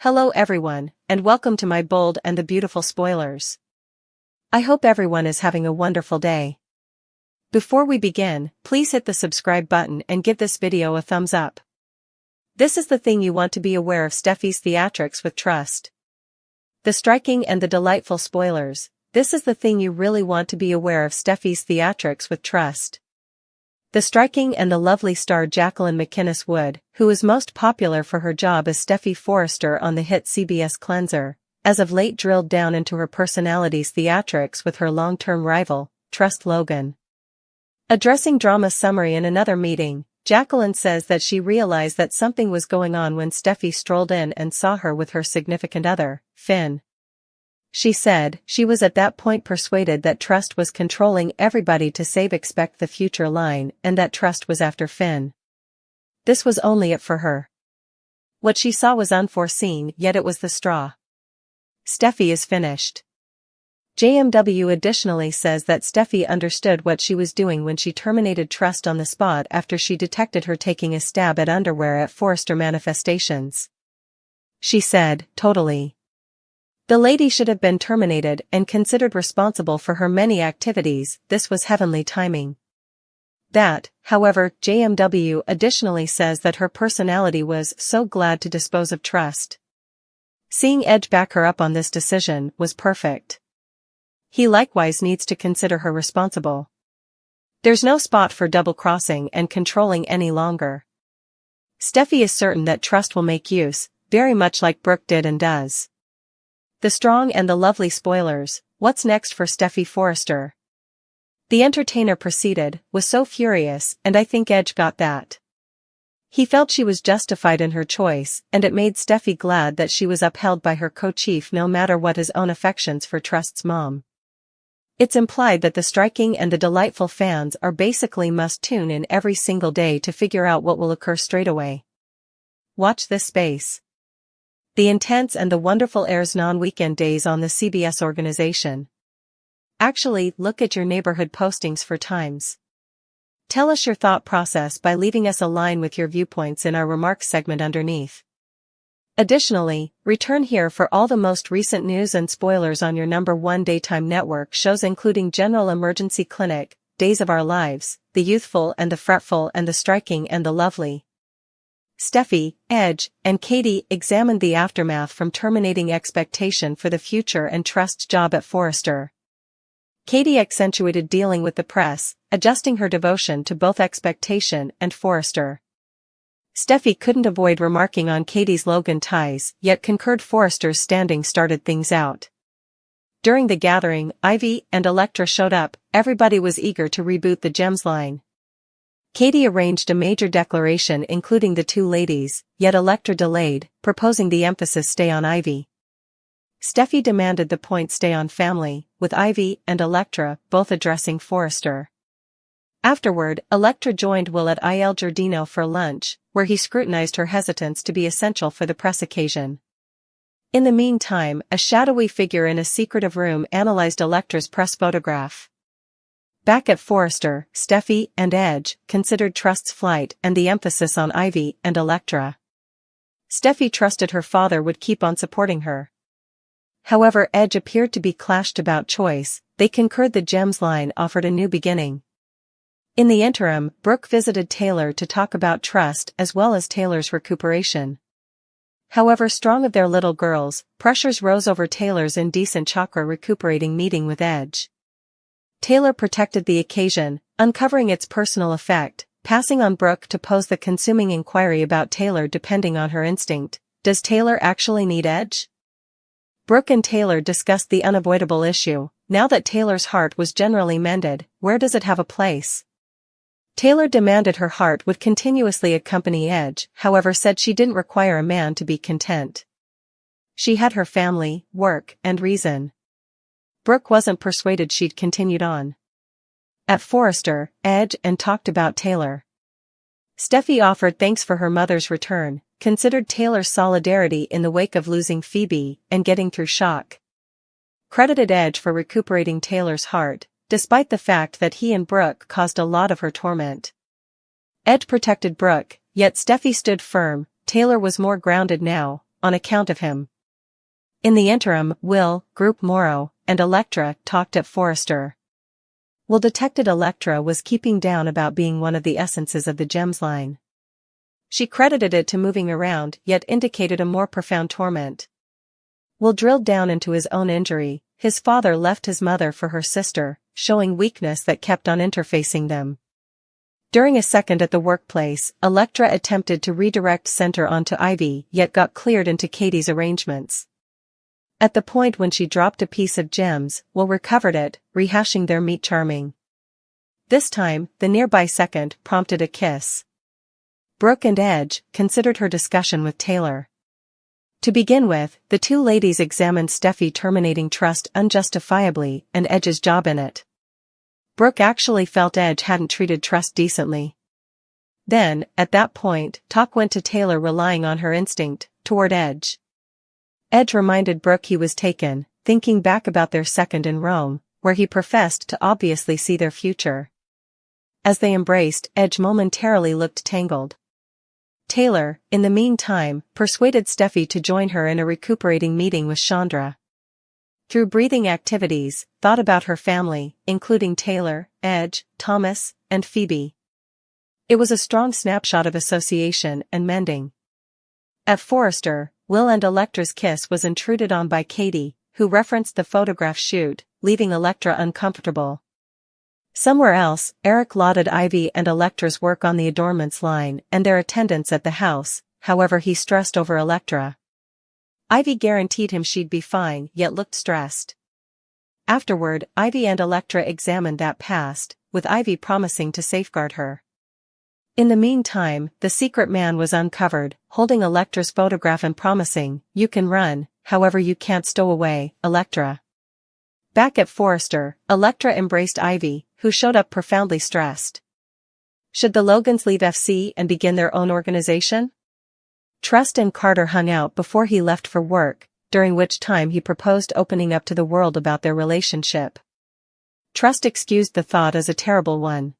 Hello everyone, and welcome to my bold and the beautiful spoilers. I hope everyone is having a wonderful day. Before we begin, please hit the subscribe button and give this video a thumbs up. This is the thing you want to be aware of Steffy's theatrics with trust. The striking and the delightful spoilers. This is the thing you really want to be aware of Steffy's theatrics with trust. The striking and the lovely star Jacqueline MacInnes Wood, who is most popular for her job as Steffy Forrester on the hit CBS Cleanser, as of late drilled down into her personality's theatrics with her long-term rival, Trust Logan. Addressing drama summary in another meeting, Jacqueline says that she realized that something was going on when Steffy strolled in and saw her with her significant other, Finn. She said she was at that point persuaded that Trust was controlling everybody to save expect the future line and that Trust was after Finn. This was only it for her. What she saw was unforeseen, yet it was the straw. Steffy is finished. JMW additionally says that Steffy understood what she was doing when she terminated Trust on the spot after she detected her taking a stab at underwear at Forrester manifestations. She said, "Totally. The lady should have been terminated and considered responsible for her many activities. This was heavenly timing." That, however, JMW additionally says that her personality was so glad to dispose of Trust. Seeing Edge back her up on this decision was perfect. He likewise needs to consider her responsible. There's no spot for double-crossing and controlling any longer. Steffy is certain that Trust will make use, very much like Brooke did and does. The strong and the lovely spoilers. What's next for Steffy Forrester? The entertainer proceeded, was so furious, and I think Edge got that. He felt she was justified in her choice, and it made Steffy glad that she was upheld by her co-chief no matter what his own affections for Trust's mom. It's implied that the striking and the delightful fans are basically must tune in every single day to figure out what will occur straight away. Watch this space. The intense and the wonderful airs non-weekend days on the CBS organization. Actually, look at your neighborhood postings for times. Tell us your thought process by leaving us a line with your viewpoints in our remarks segment underneath. Additionally, return here for all the most recent news and spoilers on your #1 daytime network shows including General Emergency Clinic, Days of Our Lives, The Youthful and the Fretful and the Striking and the Lovely. Steffy, Edge, and Katie examined the aftermath from terminating expectation for the future and Trust's job at Forrester. Katie accentuated dealing with the press, adjusting her devotion to both expectation and Forrester. Steffy couldn't avoid remarking on Katie's Logan ties, yet concurred Forrester's standing started things out. During the gathering, Ivy and Elektra showed up. Everybody was eager to reboot the Gems line. Katie arranged a major declaration including the two ladies, yet Elektra delayed, proposing the emphasis stay on Ivy. Steffy demanded the point stay on family, with Ivy and Elektra both addressing Forrester. Afterward, Elektra joined Will at Il Giardino for lunch, where he scrutinized her hesitance to be essential for the press occasion. In the meantime, a shadowy figure in a secretive room analyzed Elektra's press photograph. Back at Forrester, Steffy and Edge considered Trust's flight and the emphasis on Ivy and Elektra. Steffy trusted her father would keep on supporting her. However, Edge appeared to be clashed about choice. They concurred the Gems line offered a new beginning. In the interim, Brooke visited Taylor to talk about Trust as well as Taylor's recuperation. However strong of their little girls, pressures rose over Taylor's indecent chakra recuperating meeting with Edge. Taylor protected the occasion, uncovering its personal effect, passing on Brooke to pose the consuming inquiry about Taylor depending on her instinct. Does Taylor actually need Edge? Brooke and Taylor discussed the unavoidable issue. Now that Taylor's heart was generally mended, where does it have a place? Taylor demanded her heart would continuously accompany Edge, however said she didn't require a man to be content. She had her family, work, and reason. Brooke wasn't persuaded. She'd continued on. At Forrester, Edge and talked about Taylor. Steffy offered thanks for her mother's return, considered Taylor's solidarity in the wake of losing Phoebe and getting through shock. Credited Edge for recuperating Taylor's heart, despite the fact that he and Brooke caused a lot of her torment. Edge protected Brooke, yet Steffy stood firm. Taylor was more grounded now, on account of him. In the interim, Will, Group Morrow, and Elektra talked at Forrester. Will detected Elektra was keeping down about being one of the essences of the gems line. She credited it to moving around, yet indicated a more profound torment. Will drilled down into his own injury. His father left his mother for her sister, showing weakness that kept on interfacing them. During a second at the workplace, Elektra attempted to redirect Center onto Ivy, yet got cleared into Katie's arrangements. At the point when she dropped a piece of gems, Will recovered it, rehashing their meet charming. This time, the nearby second prompted a kiss. Brooke and Edge considered her discussion with Taylor. To begin with, the two ladies examined Steffy terminating trust unjustifiably and Edge's job in it. Brooke actually felt Edge hadn't treated Trust decently. Then, at that point, talk went to Taylor relying on her instinct toward Edge. Edge reminded Brooke he was taken, thinking back about their second in Rome, where he professed to obviously see their future. As they embraced, Edge momentarily looked tangled. Taylor, in the meantime, persuaded Steffy to join her in a recuperating meeting with Chandra. Through breathing activities, thought about her family, including Taylor, Edge, Thomas, and Phoebe. It was a strong snapshot of association and mending. At Forrester, Will and Elektra's kiss was intruded on by Katie, who referenced the photograph shoot, leaving Elektra uncomfortable. Somewhere else, Eric lauded Ivy and Elektra's work on the adornments line and their attendance at the house, however he stressed over Elektra. Ivy guaranteed him she'd be fine, yet looked stressed. Afterward, Ivy and Elektra examined that past, with Ivy promising to safeguard her. In the meantime, the secret man was uncovered, holding Elektra's photograph and promising, "You can run, however you can't stow away, Elektra." Back at Forrester, Elektra embraced Ivy, who showed up profoundly stressed. Should the Logans leave FC and begin their own organization? Trust and Carter hung out before he left for work, during which time he proposed opening up to the world about their relationship. Trust excused the thought as a terrible one.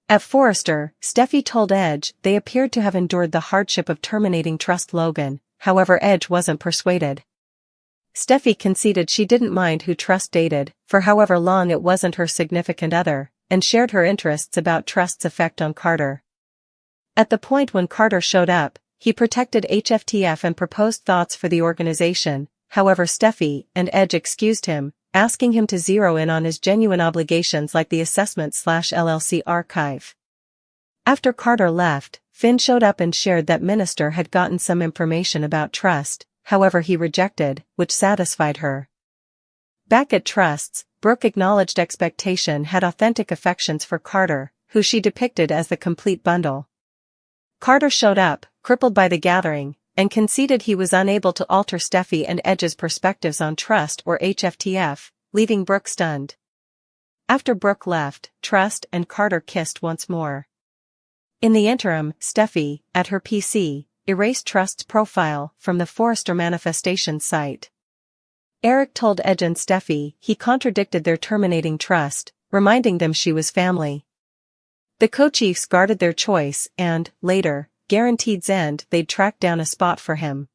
At Forrester, Steffy told Edge they appeared to have endured the hardship of terminating Trust Logan, however Edge wasn't persuaded. Steffy conceded she didn't mind who Trust dated, for however long it wasn't her significant other, and shared her interests about Trust's effect on Carter. At the point when Carter showed up, he protected HFTF and proposed thoughts for the organization, however Steffy and Edge excused him, asking him to zero in on his genuine obligations like the assessment/LLC archive. After Carter left, Finn showed up and shared that Minister had gotten some information about Trust, however he rejected, which satisfied her. Back at Trust's, Brooke acknowledged Expectation had authentic affections for Carter, who she depicted as the complete bundle. Carter showed up, crippled by the gathering, and conceded he was unable to alter Steffy and Edge's perspectives on Trust or HFTF, leaving Brooke stunned. After Brooke left, Trust and Carter kissed once more. In the interim, Steffy, at her PC, erased Trust's profile from the Forrester manifestation site. Eric told Edge and Steffy he contradicted their terminating Trust, reminding them she was family. The co-chiefs guarded their choice and, later, guaranteed Zend they'd track down a spot for him.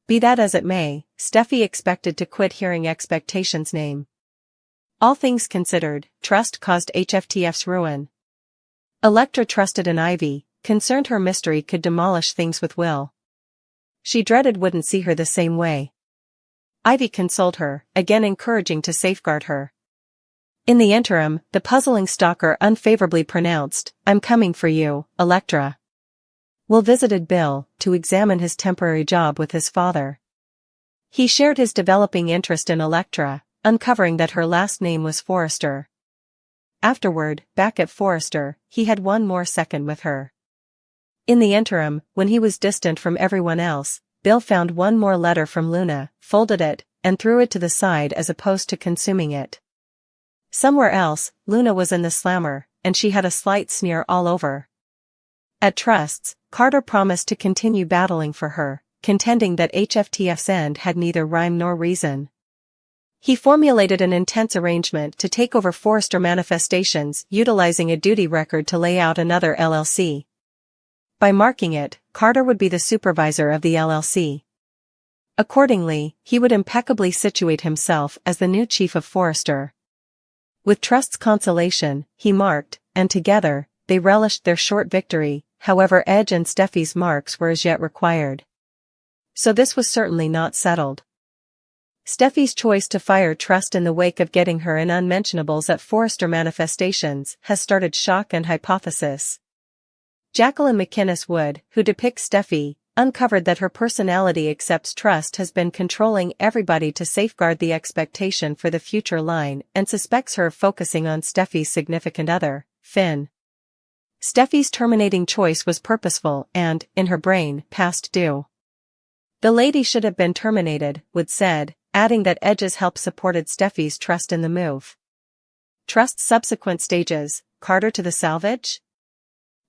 Be that as it may, Steffy expected to quit hearing Expectation's name. All things considered, Trust caused HFTF's ruin. Elektra trusted in Ivy, concerned her mystery could demolish things with Will. She dreaded wouldn't see her the same way. Ivy consoled her, again encouraging to safeguard her. In the interim, the puzzling stalker unfavorably pronounced, "I'm coming for you, Elektra." Will visited Bill to examine his temporary job with his father. He shared his developing interest in Elektra, uncovering that her last name was Forrester. Afterward, back at Forrester, he had one more second with her. In the interim, when he was distant from everyone else, Bill found one more letter from Luna, folded it, and threw it to the side as opposed to consuming it. Somewhere else, Luna was in the slammer, and she had a slight sneer all over. At Trust's, Carter promised to continue battling for her, contending that HFTF's end had neither rhyme nor reason. He formulated an intense arrangement to take over Forrester manifestations, utilizing a duty record to lay out another LLC. By marking it, Carter would be the supervisor of the LLC. Accordingly, he would impeccably situate himself as the new chief of Forrester. With Trust's consolation, he marked, and together, they relished their short victory. However, Edge and Steffy's marks were as yet required. So this was certainly not settled. Steffy's choice to fire Trust in the wake of getting her in unmentionables at Forrester manifestations has started shock and hypothesis. Jacqueline McInnes Wood, who depicts Steffy, uncovered that her personality accepts Trust has been controlling everybody to safeguard the expectation for the future line and suspects her of focusing on Steffy's significant other, Finn. Steffy's terminating choice was purposeful and, in her brain, past due. The lady should have been terminated, Wood said, adding that Edge's help supported Steffy's trust in the move. Trust's subsequent stages, Carter to the salvage?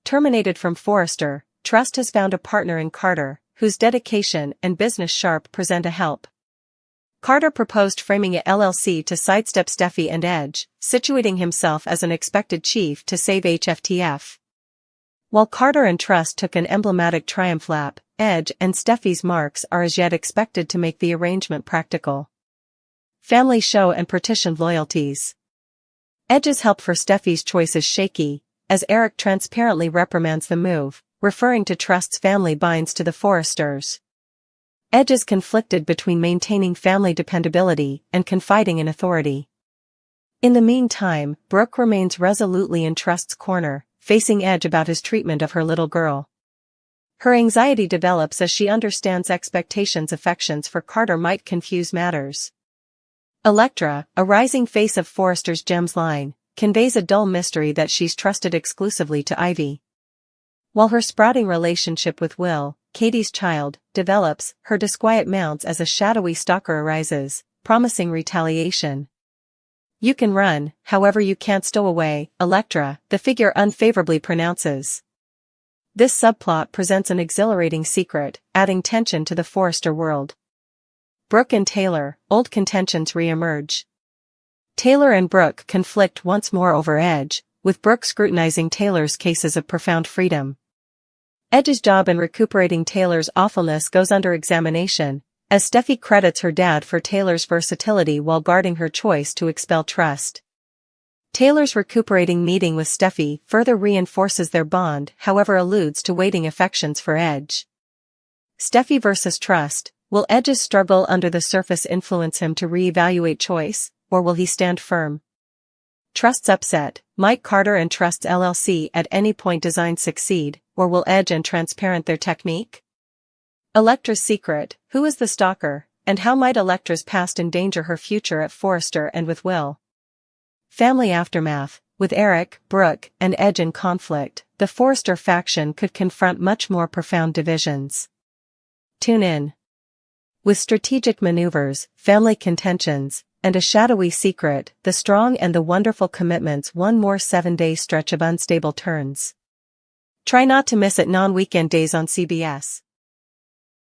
Terminated from Forrester, Trust has found a partner in Carter, whose dedication and business sharp present a help. Carter proposed framing a LLC to sidestep Steffy and Edge, situating himself as an expected chief to save HFTF. While Carter and Trust took an emblematic triumph lap, Edge and Steffy's marks are as yet expected to make the arrangement practical. Family show and partitioned loyalties. Edge's help for Steffy's choice is shaky, as Eric transparently reprimands the move, referring to Trust's family binds to the Forresters. Edge is conflicted between maintaining family dependability and confiding in authority. In the meantime, Brooke remains resolutely in Trust's corner, facing Edge about his treatment of her little girl. Her anxiety develops as she understands affections for Carter might confuse matters. Elektra, a rising face of Forrester's Gems line, conveys a dull mystery that she's trusted exclusively to Ivy. While her sprouting relationship with Will, Katie's child, develops, her disquiet mounts as a shadowy stalker arises, promising retaliation. You can run, however you can't stow away, Elektra, the figure unfavorably pronounces. This subplot presents an exhilarating secret, adding tension to the Forrester world. Brooke and Taylor, old contentions re-emerge. Taylor and Brooke conflict once more over Edge, with Brooke scrutinizing Taylor's cases of profound freedom. Edge's job in recuperating Taylor's awfulness goes under examination, as Steffy credits her dad for Taylor's versatility while guarding her choice to expel Trust. Taylor's recuperating meeting with Steffy further reinforces their bond, however alludes to waiting affections for Edge. Steffy versus Trust, will Edge's struggle under the surface influence him to re-evaluate choice, or will he stand firm? Trust's upset, might Carter and Trust's LLC at any point design succeed, or will Edge and Transparent their technique? Elektra's secret, who is the stalker, and how might Elektra's past endanger her future at Forrester and with Will? Family aftermath, with Eric, Brooke, and Edge in conflict, the Forrester faction could confront much more profound divisions. Tune in. With strategic maneuvers, family contentions, and a shadowy secret, the strong and the wonderful commitments one more 7-day stretch of unstable turns. Try not to miss it non-weekend days on CBS.